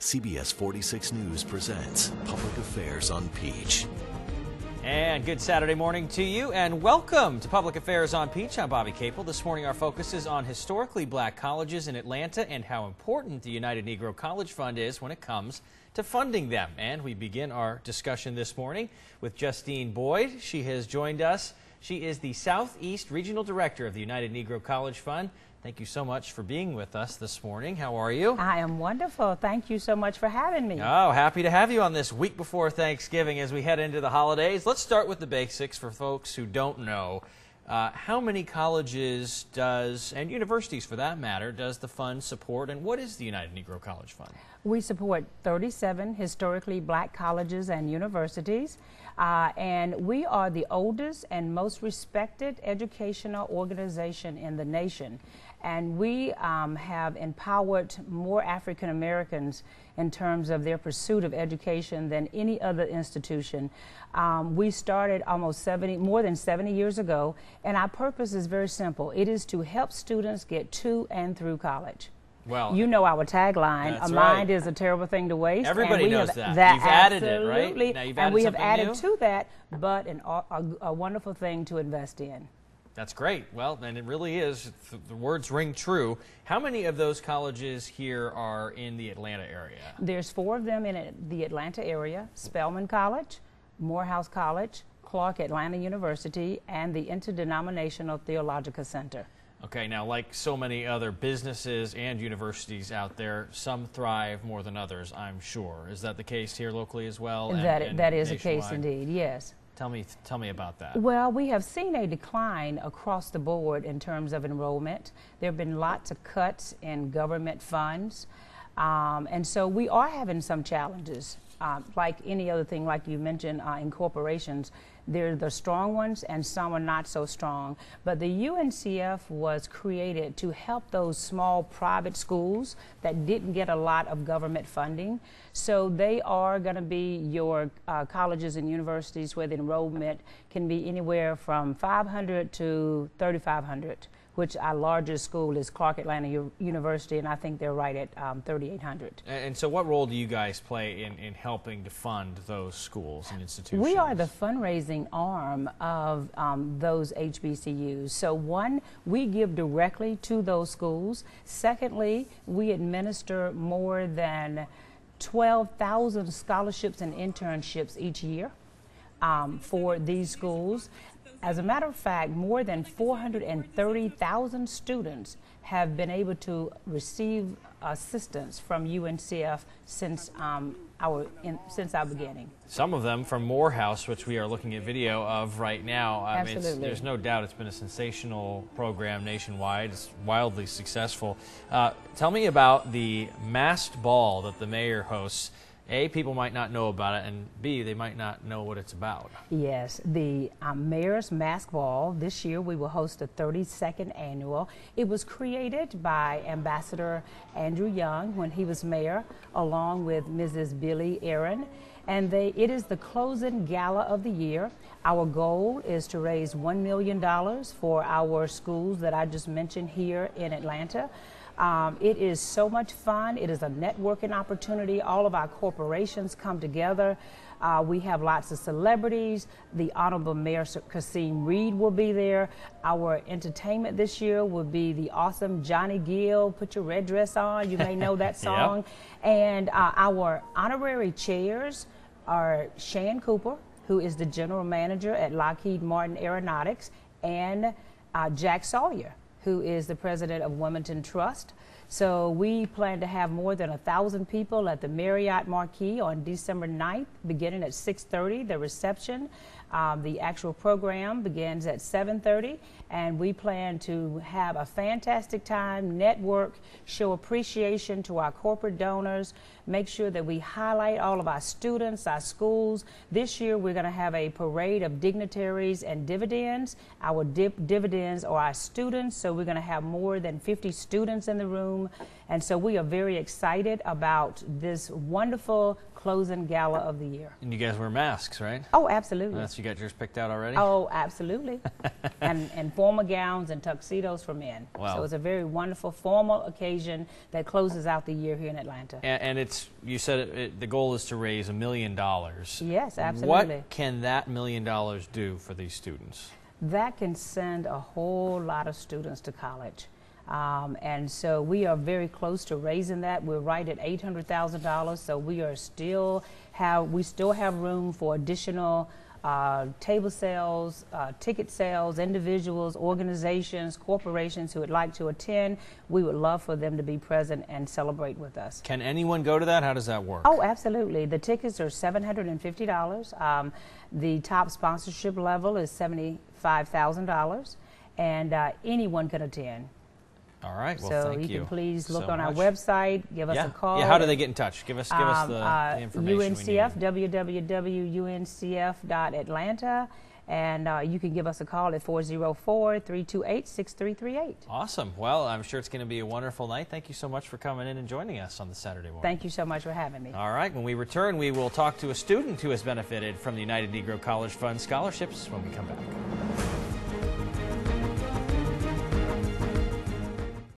CBS 46 News presents Public Affairs on Peach. And good Saturday morning to you, and welcome to Public Affairs on Peach. I'm Bobby Capel. This morning our focus is on historically black colleges in Atlanta and how important the United Negro College Fund is when it comes to funding them. And we begin our discussion this morning with Justine Boyd. She has joined us. She is the Southeast Regional Director of the United Negro College Fund. Thank you so much for being with us this morning. How are you? I am wonderful. Thank you so much for having me. Oh, happy to have you on this week before Thanksgiving as we head into the holidays. Let's start with the basics for folks who don't know. How many colleges and universities for that matter, does the fund support, and what is the United Negro College Fund? We support 37 historically black colleges and universities, and we are the oldest and most respected educational organization in the nation. And we have empowered more African Americans in terms of their pursuit of education than any other institution. We started more than 70 years ago, and our purpose is very simple. It is to help students get to and through college. Well, you know our tagline, a mind is a terrible thing to waste. Everybody knows that. You've added it, right? Now you've added and we have added new? to that, but a wonderful thing to invest in. That's great. Well, and it really is. The words ring true. How many of those colleges here are in the Atlanta area? There's 4 of them in the Atlanta area: Spelman College, Morehouse College, Clark Atlanta University, and the Interdenominational Theological Center. Okay, now like so many other businesses and universities out there, some thrive more than others, I'm sure. Is that the case here locally as well? That is the case indeed, yes. Tell me about that. Well, we have seen a decline across the board in terms of enrollment. There have been lots of cuts in government funds, and so we are having some challenges. Like any other thing, like you mentioned, in corporations, they're the strong ones and some are not so strong. But the UNCF was created to help those small private schools that didn't get a lot of government funding. So they are going to be your colleges and universities where the enrollment can be anywhere from 500 to 3,500. Which our largest school is Clark Atlanta University, and I think they're right at 3,800. And so what role do you guys play in helping to fund those schools and institutions? We are the fundraising arm of those HBCUs. So one, we give directly to those schools. Secondly, we administer more than 12,000 scholarships and internships each year for these schools. As a matter of fact, more than 430,000 students have been able to receive assistance from UNCF since our beginning. Some of them from Morehouse, which we are looking at video of right now. Absolutely. There's no doubt it's been a sensational program nationwide. It's wildly successful. Tell me about the masked ball that the mayor hosts. A, people might not know about it, and B, they might not know what it's about. Yes, the Mayor's Mask Ball. This year we will host the 32nd annual. It was created by Ambassador Andrew Young when he was mayor, along with Mrs. Billy Aaron. And it is the closing gala of the year. Our goal is to raise $1 million for our schools that I just mentioned here in Atlanta. It is so much fun. It is a networking opportunity. All of our corporations come together. We have lots of celebrities. The Honorable Mayor Kasim Reed will be there. Our entertainment this year will be the awesome Johnny Gill, Put Your Red Dress On. You may know that song. Yep. And our honorary chairs are Shan Cooper, who is the general manager at Lockheed Martin Aeronautics, and Jack Sawyer, who is the president of Wilmington Trust. So we plan to have more than 1,000 people at the Marriott Marquis on December 9th, beginning at 6:30, the reception. The actual program begins at 7:30, and we plan to have a fantastic time, network, show appreciation to our corporate donors, make sure that we highlight all of our students, our schools. This year we're going to have a parade of dignitaries and dividends. Our dividends are our students, so we're going to have more than 50 students in the room, And so we are very excited about this wonderful closing gala of the year. And you guys wear masks, right? Oh, absolutely. You got yours picked out already? Oh, absolutely. and formal gowns and tuxedos for men. Wow. So it's a very wonderful formal occasion that closes out the year here in Atlanta. And it's, you said the goal is to raise $1 million. Yes, absolutely. What can that $1 million do for these students? That can send a whole lot of students to college. And so we are very close to raising that. We're right at $800,000. So we still have room for additional table sales, ticket sales, individuals, organizations, corporations who would like to attend. We would love for them to be present and celebrate with us. Can anyone go to that? How does that work? Oh, absolutely. The tickets are $750. The top sponsorship level is $75,000, and anyone can attend. All right. Well, so thank you. You can please look so on our much. website, give us a call. Yeah. How do they get in touch? Give us the information. UNCF, www.uncf.atlanta, and you can give us a call at 404-328-6338. Awesome. Well, I'm sure it's going to be a wonderful night. Thank you so much for coming in and joining us on the Saturday morning. Thank you so much for having me. All right. When we return, we will talk to a student who has benefited from the United Negro College Fund scholarships when we come back.